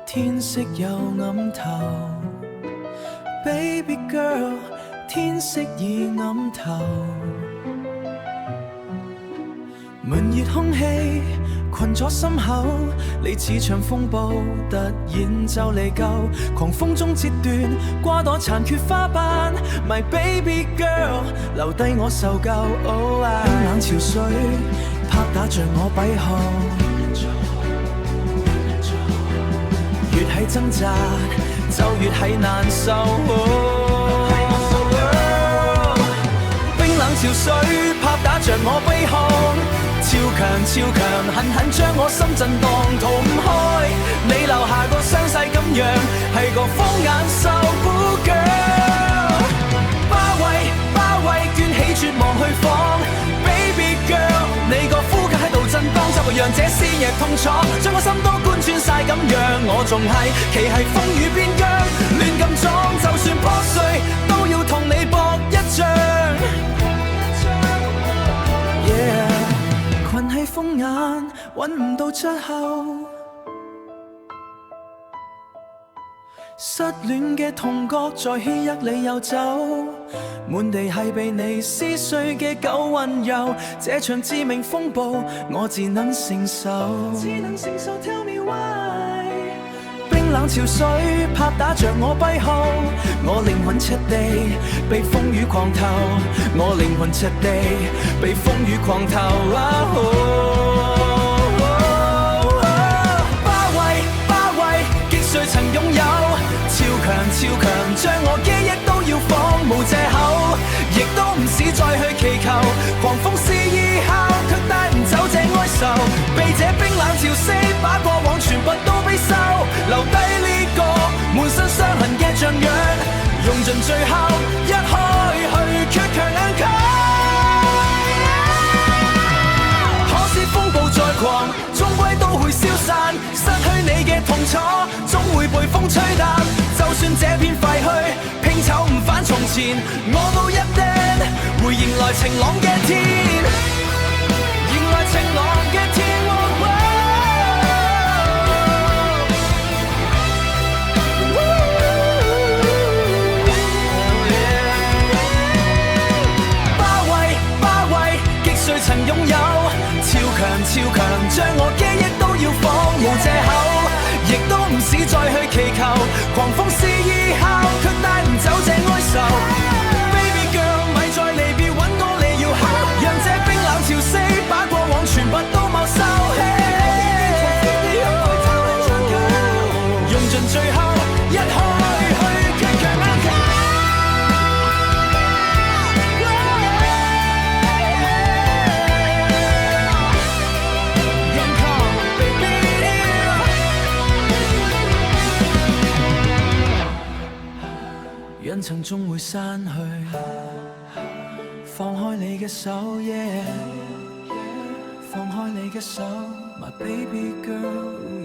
天色有暗頭 ，Baby girl， 天色已暗頭。悶熱空氣困咗心口，你似場風暴，突然就嚟夠，狂風中折斷瓜朵殘缺花瓣 ，My baby girl， 留低我受夠。Oh， 冰冷潮水拍打着我閉號。越係掙扎，就越係難受。冰冷潮水拍打着我鼻腔，超強，狠狠將我心震盪，逃唔開。你留下個傷勢咁樣，係個荒眼受苦 girl。包圍，捲起絕望去放。Baby girl， 你個呼吸喺度震盪，就讓這思夜痛楚，將我心都貫穿晒咁樣，我仲係企喺風雨邊疆，亂咁撞，就算破碎，都要同你搏一仗。Yeah， 困喺風眼，揾唔到出口。失戀嘅痛覺在牽一你又走，滿地係被你撕碎嘅舊溫柔，這場致命風暴我自能承受。Tell me why， 冰冷潮水拍打着我閉號，我靈魂赤地被風雨狂投，我靈魂赤地被風雨狂投。包圍，擊碎曾擁有。超強，將我記憶都要放，無藉口，亦都唔使再去祈求。狂風肆意敲，卻帶唔走這哀愁。被這冰冷潮汐把過往全部都逼收，留低呢個滿身傷痕嘅像樣，用盡最後一開去，卻強硬抗。可是風暴再狂，終歸都會消散，失去你嘅痛楚，總會被風吹淡。就算這片廢墟拼湊唔返從前，我都一定會迎來晴朗嘅天，迎來晴朗嘅天。包圍，擊碎曾擁有，超強，將我記憶都要放，無藉口。亦都唔使再去祈求，狂風肆意敲，卻帶唔走這哀愁。Baby girl， 咪再離別揾我你要行，讓這冰冷潮汐把過往全部都沒收。用盡最後一開去，卻強硬抗。人層終會散去，放開你嘅手 ，yeah， 放開你嘅手 ，My baby girl。